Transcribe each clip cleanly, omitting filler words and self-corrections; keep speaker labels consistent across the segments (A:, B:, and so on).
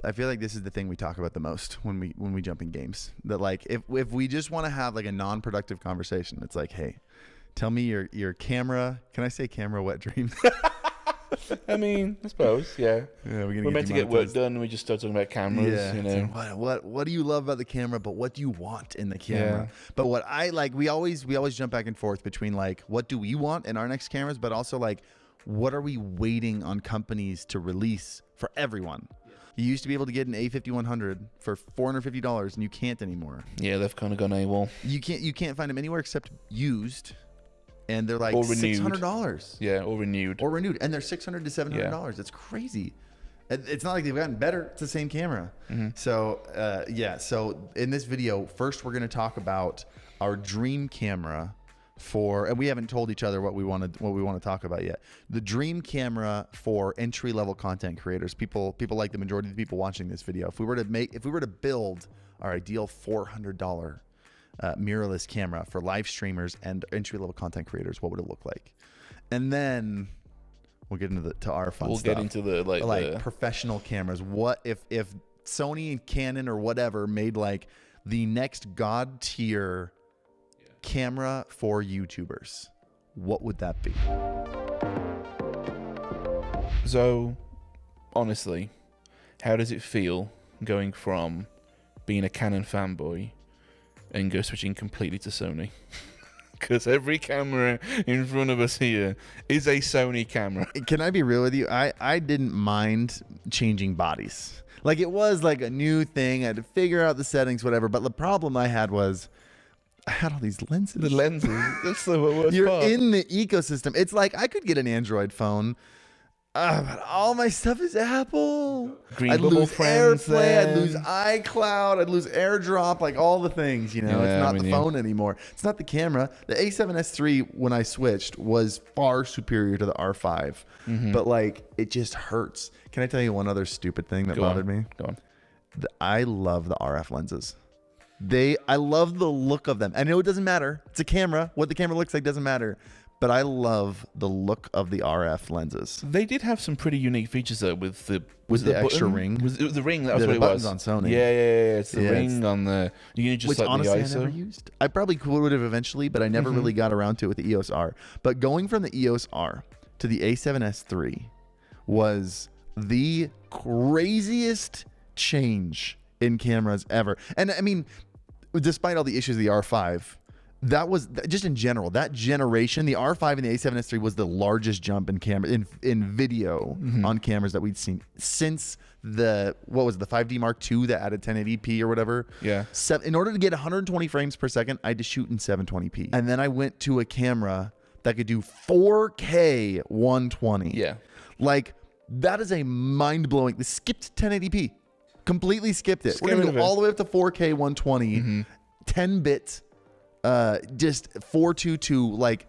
A: I feel like this is the thing we talk about the most when we jump in games. That like if we just want to have like a non-productive conversation, it's like, hey, tell me your camera. Can I say camera wet dreams?
B: I mean, I suppose, yeah.
A: We're
B: meant to get work done. We just start talking about cameras.
A: Yeah.
B: You know,
A: what do you love about the camera? But what do you want in the camera? Yeah. But what I like, we always jump back and forth between like what do we want in our next cameras, but also like what are we waiting on companies to release for everyone? You used to be able to get an A5100 for $450, and you can't anymore.
B: Yeah, they've kind of gone AWOL.
A: You can't find them anywhere except used, and they're like $600.
B: Yeah, or renewed,
A: and they're $600 to $700. It's crazy. It's not like they've gotten better. It's the same camera. Mm-hmm. So So in this video, first we're going to talk about our dream camera. And we haven't told each other what we want to talk about yet. The dream camera for entry level content creators, people like the majority of the people watching this video. If we were to build our ideal $400 mirrorless camera for live streamers and entry level content creators, what would it look like? And then we'll get into our fun stuff.
B: We'll get into the
A: professional cameras. What if Sony and Canon or whatever made like the next god tier camera for YouTubers? What would that be?
B: So, honestly, how does it feel going from being a Canon fanboy and switching completely to Sony? Because every camera in front of us here is a Sony camera.
A: Can I be real with you? I didn't mind changing bodies. Like, it was like a new thing. I had to figure out the settings, whatever. But the problem I had was I had all these lenses.
B: The lenses. That's the worst
A: You're
B: part.
A: in the ecosystem. It's like I could get an Android phone, but all my stuff is Apple.
B: I'd lose
A: AirPlay. I'd lose iCloud. I'd lose AirDrop. Like all the things, you know. It's not the phone anymore. It's not the camera. The A7S III, when I switched, was far superior to the R5. Mm-hmm. But like, it just hurts. Can I tell you one other stupid thing that bothered me?
B: Go on.
A: I love the RF lenses. I love the look of them. I know it doesn't matter. It's a camera. What the camera looks like doesn't matter. But I love the look of the RF lenses.
B: They did have some pretty unique features though with the
A: extra
B: button?
A: ring.
B: It was the ring. That was what
A: it was on Sony.
B: Yeah. It's the ring on the. You just
A: which
B: like
A: honestly
B: the ISO.
A: I never used. I probably would have eventually, but I never really got around to it with the EOS R. But going from the EOS R to the A7S III was the craziest change in cameras ever. And I mean, despite all the issues of the R5, that was just in general, that generation, the R5 and the A7S III was the largest jump in camera in video on cameras that we'd seen since the 5D Mark II that added 1080p or whatever.
B: Yeah.
A: In order to get 120 frames per second, I had to shoot in 720p. And then I went to a camera that could do 4K 120.
B: Yeah.
A: Like, that is a mind-blowing, skipped 1080p. Completely skipped it. We're going to go all the way up to 4K 120, 10-bit, just 422, like,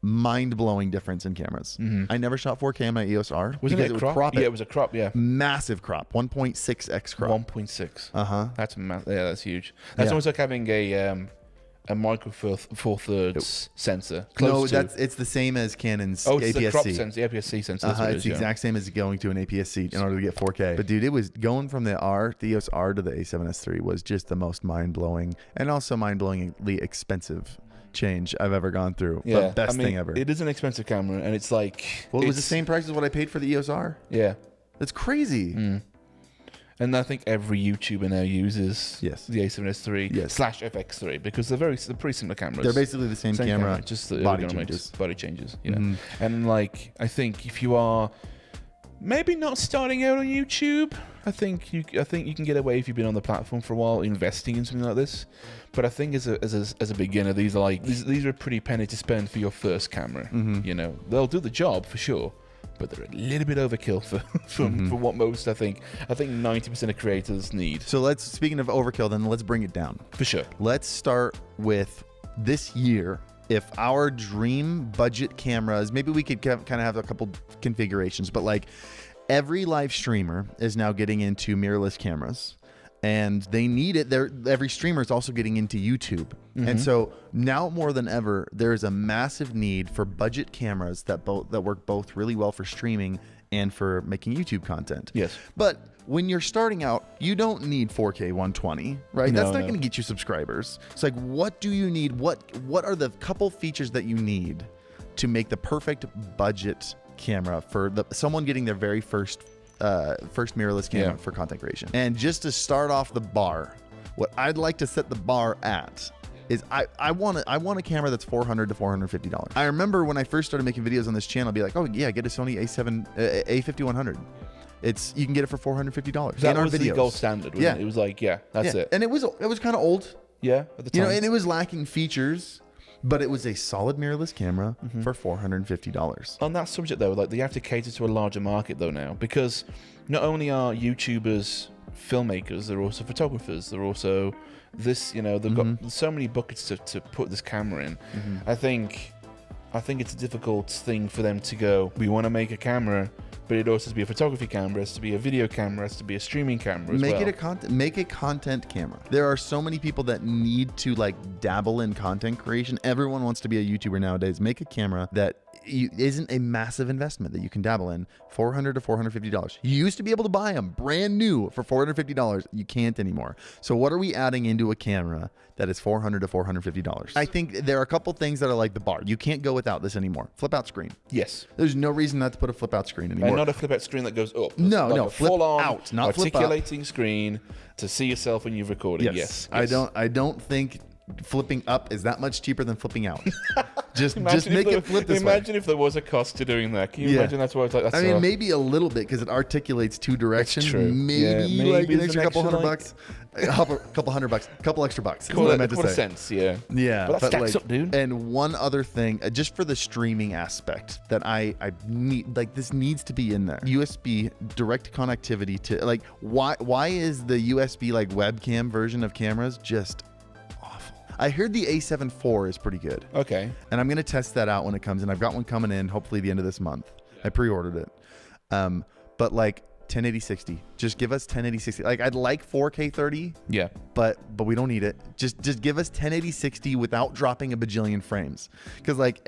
A: mind-blowing difference in cameras. I never shot 4K on my EOS R.
B: Wasn't it a crop? Yeah, it was a crop, yeah.
A: Massive crop, 1.6x crop.
B: 1.6.
A: Uh-huh.
B: That's that's huge. That's almost like having a micro four thirds sensor.
A: It's the same as Canon's APS-C.
B: It's the crop sensor, the APS-C sensor.
A: It's the exact same as going to an APS-C in order to get 4K. But dude, it was going from the EOS R to the A7S III was just the most mind-blowing and also mind-blowingly expensive change I've ever gone through.
B: Yeah,
A: the best thing ever.
B: It is an expensive camera, and it's like...
A: Well, it was the same price as what I paid for the EOS R.
B: Yeah.
A: That's crazy.
B: And I think every YouTuber now uses
A: the
B: A7S III / FX3 because they're pretty similar cameras.
A: They're basically the same camera,
B: just the
A: body
B: changes. Yeah. And like, I think if you are maybe not starting out on YouTube, I think you can get away if you've been on the platform for a while, investing in something like this. But I think as a beginner, these are a pretty penny to spend for your first camera. You know, they'll do the job for sure, but they're a little bit overkill for what most I think 90% of creators need. So
A: speaking of overkill, then let's bring it down.
B: For sure.
A: Let's start with this year. If our dream budget cameras, maybe we could kind of have a couple configurations, but like every live streamer is now getting into mirrorless cameras. And they need it. Every streamer is also getting into YouTube. And so now more than ever, there is a massive need for budget cameras that work both really well for streaming and for making YouTube content.
B: Yes.
A: But when you're starting out, you don't need 4K 120, right?
B: No,
A: That's not
B: no.
A: going to get you subscribers. It's like, what do you need? What are the couple features that you need to make the perfect budget camera for someone getting their very first mirrorless camera for content creation? And just to start off the bar, what I'd like to set the bar at is I want a camera that's $400 to $450. I remember when I first started making videos on this channel, I'd be like, oh yeah, get a Sony A5100. You can get it for $450.
B: That
A: in our
B: was the
A: videos.
B: gold standard, wasn't it? It was like, that's it.
A: And it was kind of old.
B: Yeah, at the time.
A: And it was lacking features, but it was a solid mirrorless camera for $450.
B: On that subject though, like they have to cater to a larger market though now, because not only are YouTubers filmmakers, they're also photographers, they're also they've got so many buckets to put this camera in. I think it's a difficult thing for them to go, we want to make a camera, but it also has to be a photography camera, it has to be a video camera, it has to be a streaming camera as well.
A: Make a content camera. There are so many people that need to like dabble in content creation. Everyone wants to be a YouTuber nowadays. Make a camera that isn't a massive investment that you can dabble in. $400 to $450. You used to be able to buy them brand new for $450. You can't anymore. So what are we adding into a camera that is $400 to $450? I think there are a couple things that are like the bar. You can't go without this anymore. Flip out screen.
B: Yes.
A: There's no reason not to put a flip out screen anymore.
B: And not a flip out screen that goes up.
A: No,
B: a
A: flip
B: full-on
A: out, not flip up.
B: articulating screen to see yourself when you're recording. Yes.
A: I don't think flipping up is that much cheaper than flipping out. just make it flip this way.
B: Imagine if there was a cost to doing that. Can you imagine that's what it's like?
A: I mean, maybe a little bit because it articulates two directions.
B: That's true.
A: Maybe like an extra couple $100 bucks. A couple $100, couple extra bucks. That's what I meant to say.
B: Sense, yeah.
A: Yeah.
B: But that stacks up, dude.
A: And one other thing, just for the streaming aspect that I need, like this needs to be in there. USB direct connectivity to like, why is the USB like webcam version of cameras just awful? I heard the A7 IV is pretty good.
B: Okay.
A: And I'm going to test that out when it comes in. I've got one coming in hopefully the end of this month. I pre-ordered it. But like 1080-60. Just give us 1080-60. Like I'd like 4K 30.
B: Yeah. But
A: we don't need it. Just give us 1080-60 without dropping a bajillion frames. Because like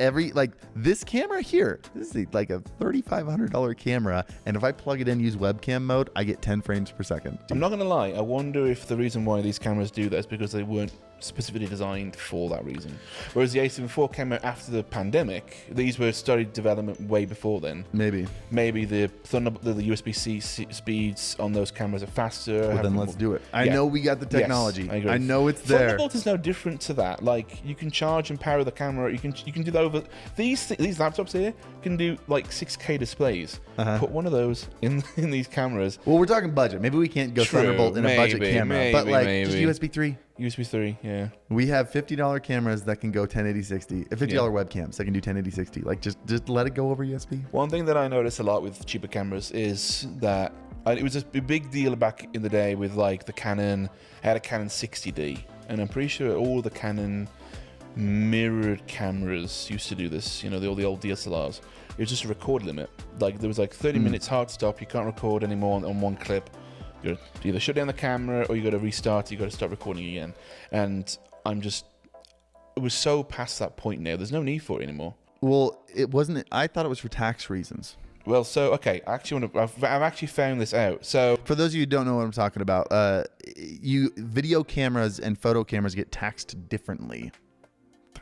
A: this camera here, this is like a $3,500 camera, and if I plug it in, use webcam mode, I get 10 frames per second.
B: I'm not gonna lie. I wonder if the reason why these cameras do that is because they weren't specifically designed for that reason. Whereas the A7 IV came out after the pandemic, these were started development way before then.
A: Maybe
B: the USB-C speeds on those cameras are faster.
A: Well, then let's do it. I know we got the technology.
B: Yes,
A: I know it's there.
B: Thunderbolt is no different to that. Like you can charge and power the camera. You can do that over these laptops here can do like 6K displays. Put one of those in these cameras.
A: Well, we're talking budget. Maybe we can't go Thunderbolt in a budget camera, but like just USB 3.
B: USB 3, yeah.
A: We have $50 cameras that can go 1080-60. $50 webcams that can do 1080-60. Like just let it go over USB.
B: One thing that I notice a lot with cheaper cameras is that it was a big deal back in the day with like the Canon. I had a Canon 60D, and I'm pretty sure all the Canon mirrored cameras used to do this. All the old DSLRs. It was just a record limit. Like there was like 30 minutes hard stop. You can't record anymore on one clip. You got to either shut down the camera or you got to restart. You got to start recording again. And it was so past that point now. There's no need for it anymore.
A: Well, it wasn't. I thought it was for tax reasons.
B: Well, so okay, I've actually found this out. So
A: for those of you who don't know what I'm talking about, video cameras and photo cameras get taxed differently.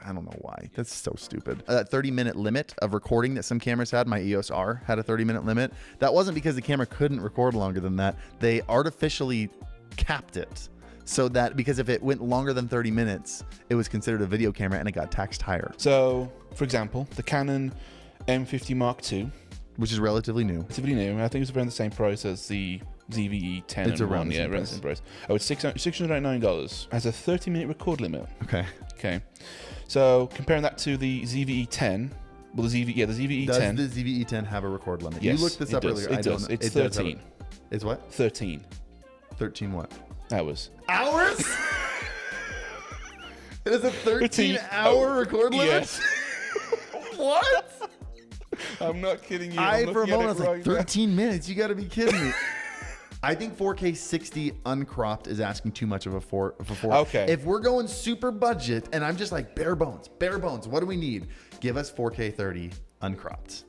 A: I don't know why. That's so stupid. That 30-minute limit of recording that some cameras had, my EOS R had a 30-minute limit. That wasn't because the camera couldn't record longer than that. They artificially capped it so that because if it went longer than 30 minutes, it was considered a video camera and it got taxed higher.
B: So, for example, the Canon M50 Mark II,
A: which is relatively new.
B: Relatively new. I think it's around the same price as the ZVE 10
A: it's around the same
B: around the same price. Oh, it's $699. Has a 30-minute record limit. Okay. So comparing that to the ZVE 10, well, the ZVE 10.
A: Does the ZVE 10 have a record limit?
B: Yes,
A: you looked this up earlier.
B: It does. It's 13.
A: It's what?
B: 13.
A: 13 what?
B: Hours.
A: Hours? It is a 13-hour record limit?
B: Yes.
A: What?
B: I'm not kidding you.
A: For a moment, I was like, 13 minutes? You got to be kidding me. I think 4K 60 uncropped is asking too much of a 4.
B: Okay.
A: If we're going super budget and I'm just like bare bones, what do we need? Give us 4K 30 uncropped.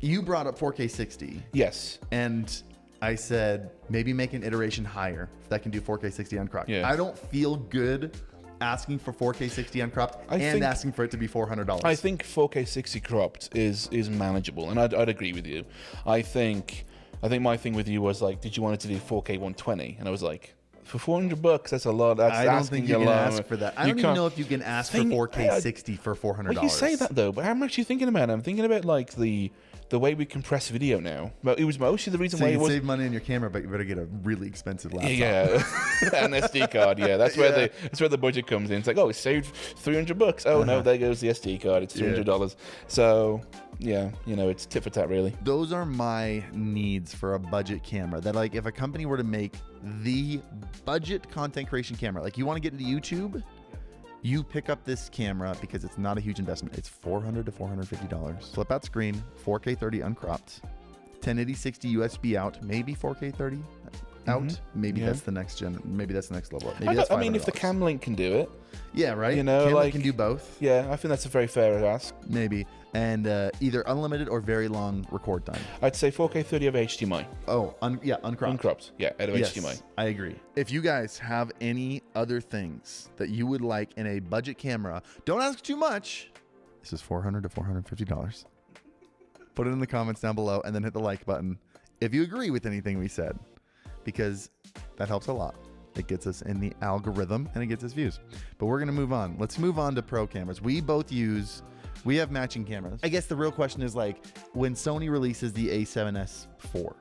A: You brought up 4K 60.
B: Yes.
A: And I said, maybe make an iteration higher that can do 4K 60 uncropped.
B: Yeah.
A: I don't feel good asking for 4K 60 uncropped and asking for it to be $400.
B: I think 4K 60 cropped is manageable, and I'd agree with you. I think my thing with you was like, did you want it to do 4K 120? And I was like, for $400, that's a lot. That's
A: I don't think you can ask for that. I don't even know if you can ask for 4K 60 for $400.
B: Well, you say that though, but how much are you thinking about it? I'm thinking about like the way we compress video now. But it was mostly the reason why
A: you
B: it was
A: save money on your camera, but you better get a really expensive laptop.
B: Yeah, an SD card. Yeah, that's where the budget comes in. It's like, oh, we saved $300. Oh no, there goes the SD card. It's $300. So yeah, it's tit for tat really.
A: Those are my needs for a budget camera. That like if a company were to make the budget content creation camera, like you want to get into YouTube, you pick up this camera because it's not a huge investment. It's $400 to $450. Flip out screen, 4K 30 uncropped, 1080 60 USB out, maybe 4K 30 out. Maybe that's the next gen. Maybe that's the next level up. Maybe that's $500.
B: I mean, if the Cam Link can do it,
A: yeah, right.
B: Cam
A: Link can do both.
B: Yeah, I think that's a very fair ask.
A: Maybe. And either unlimited or very long record time.
B: I'd say 4K 30 of HDMI.
A: Oh, uncropped.
B: Uncropped, yeah, out of HDMI.
A: I agree. If you guys have any other things that you would like in a budget camera, don't ask too much. This is $400 to $450. Put it in the comments down below and then hit the like button if you agree with anything we said, because that helps a lot. It gets us in the algorithm and it gets us views. But we're going to move on. Let's move on to pro cameras. We have matching cameras. I guess the real question is like, when Sony releases the a7S IV,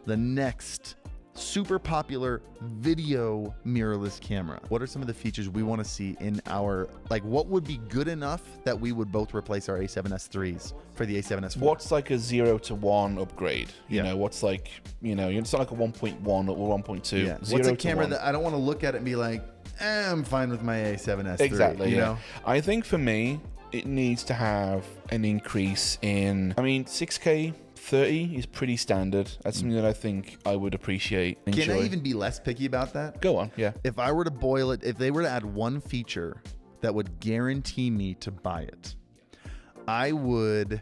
A: the next super popular video mirrorless camera, what are some of the features we want to see in our, like what would be good enough that we would both replace our a7S IIIs for the a7S IV?
B: What's like a 0 to 1 upgrade? You know, what's like, it's not like a 1.1 or 1.2.
A: Yeah. What's a camera that I don't want to look at it and be like, I'm fine with my a7S III.
B: Exactly, you know? I think for me, it needs to have an increase in, 6K 30 is pretty standard. That's something that I think I would appreciate.
A: Can I even be less picky about that?
B: Go on, yeah.
A: If I were to boil it, if they were to add one feature that would guarantee me to buy it, I would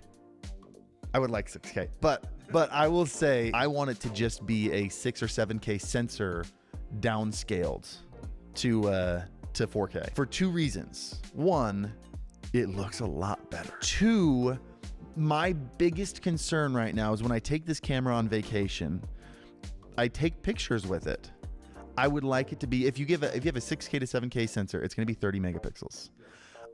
A: like 6K. But I will say I want it to just be a 6 or 7K sensor downscaled to 4K for two reasons. One, it looks a lot better. Two, my biggest concern right now is when I take this camera on vacation, I take pictures with it. I would like it to be, if you have a 6K to 7K sensor, it's going to be 30 megapixels.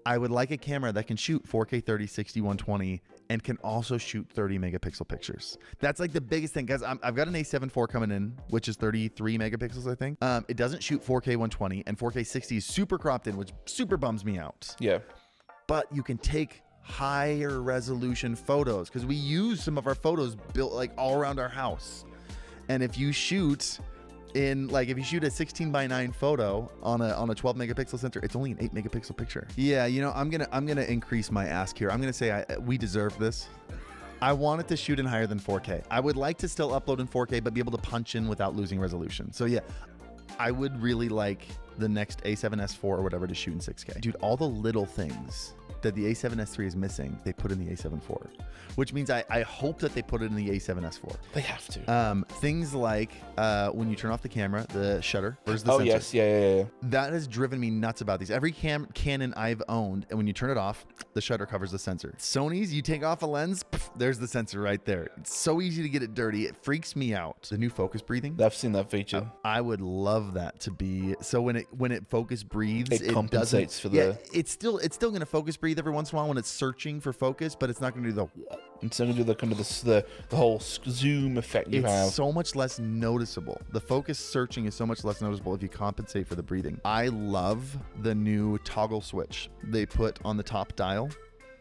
A: I would like a camera that can shoot 4K 30, 60, 120, and can also shoot 30 megapixel pictures. That's like the biggest thing, guys. I've got an A7 IV coming in, which is 33 megapixels, I think. It doesn't shoot 4K 120, and 4K 60 is super cropped in, which super bums me out.
B: Yeah.
A: But you can take higher resolution photos because we use some of our photos built like all around our house. And if you shoot if you shoot a 16:9 photo on a 12 megapixel sensor, it's only an 8 megapixel picture. Yeah, I'm gonna increase my ask here. I'm gonna say we deserve this. I want it to shoot in higher than 4K. I would like to still upload in 4K, but be able to punch in without losing resolution. So yeah, I would really like the next A7S IV or whatever to shoot in 6K. Dude, all the little things that the a7S III is missing, they put in the a7 IV, which means I hope that they put it in the a7S IV.
B: They have to.
A: Things like when you turn off the camera, the shutter. Where's the sensor?
B: Yes, yeah.
A: That has driven me nuts about these. Every Canon I've owned, and when you turn it off, the shutter covers the sensor. Sony's, you take off a lens, there's the sensor right there. It's so easy to get it dirty. It freaks me out. The new focus breathing.
B: I've seen that feature.
A: I would love that to be so when it focus breathes,
B: it compensates for the.
A: Yeah, it's still going to focus breathe every once in a while when it's searching for focus, but it's not going to do the.
B: It's going to do the kind of the whole zoom effect you have.
A: It's so much less noticeable. The focus searching is so much less noticeable if you compensate for the breathing. I love the new toggle switch they put on the top dial. Do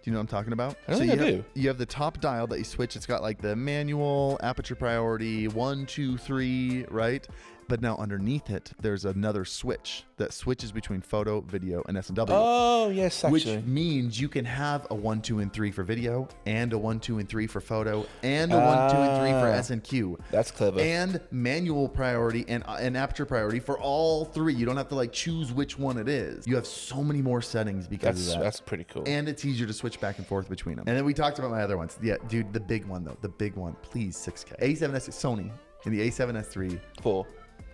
A: you know what I'm talking about?
B: I don't think I do.
A: You have the top dial that you switch. It's got like the manual, aperture priority, 1, 2, 3, right? But now underneath it, there's another switch that switches between photo, video, and S&W.
B: Oh, yes, actually.
A: Which means you can have a 1, 2, and 3 for video, and a 1, 2, and 3 for photo, and a 1, 2, and 3 for S&Q.
B: That's clever.
A: And manual priority and aperture priority for all 3. You don't have to like choose which one it is. You have so many more settings because of that.
B: That's pretty cool.
A: And it's easier to switch back and forth between them. And then we talked about my other ones. Yeah, dude, the big one though. The big one. Please, 6K. A7S Sony and the A7S III.
B: 4.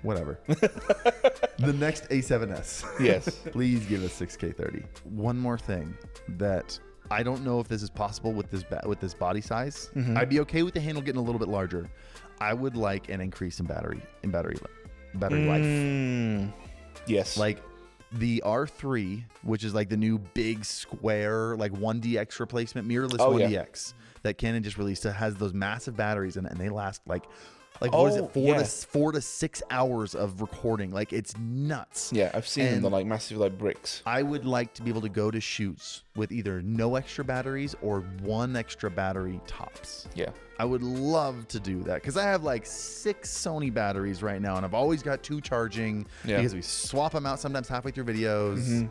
A: Whatever. The next A7S.
B: Yes.
A: Please give us 6K 30. One more thing that I don't know if this is possible with this body size. I'd be okay with the handle getting a little bit larger. I would like an increase in battery life.
B: Yes.
A: Like the R3, which is like the new big square, like 1DX replacement, mirrorless 1DX that Canon just released. It has those massive batteries in it, and they last like what is it, 4 to 6 hours of recording. Like it's nuts.
B: Yeah, I've seen them. They're like massive, like bricks.
A: I would like to be able to go to shoots with either no extra batteries or 1 extra battery tops.
B: Yeah.
A: I would love to do that because I have like 6 Sony batteries right now, and I've always got 2 charging because we swap them out sometimes halfway through videos.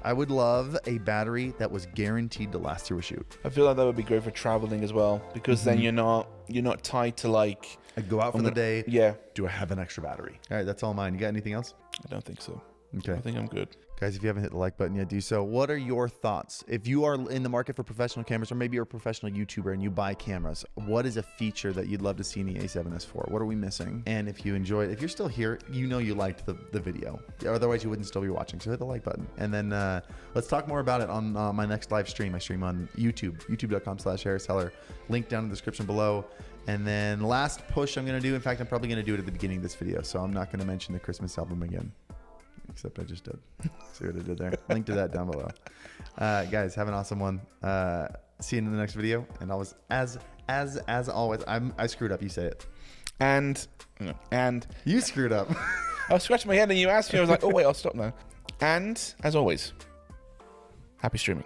A: I would love a battery that was guaranteed to last through a shoot.
B: I feel like that would be great for traveling as well, because then you're not tied to like.
A: I'd go out for the day.
B: Yeah.
A: Do I have an extra battery? All right, that's all mine. You got anything else?
B: I don't think so.
A: Okay.
B: I think I'm good.
A: Guys, if you haven't hit the like button yet, do so. What are your thoughts? If you are in the market for professional cameras, or maybe you're a professional YouTuber and you buy cameras, what is a feature that you'd love to see in the A7S IV? What are we missing? And if you enjoyed, if you're still here, you know you liked the video. Otherwise, you wouldn't still be watching. So hit the like button. And then let's talk more about it on my next live stream. I stream on YouTube, youtube.com/HarrisHeller. Link down in the description below. And then last push I'm going to do, in fact, I'm probably going to do it at the beginning of this video. So I'm not going to mention the Christmas album again. Except I just did. See what I did there? Link to that down below. Guys, have an awesome one. See you in the next video. And always, as always, I screwed up. You say it.
B: And
A: You screwed up.
B: I was scratching my head and you asked me. I was like, oh wait, I'll stop now. And as always, happy streaming.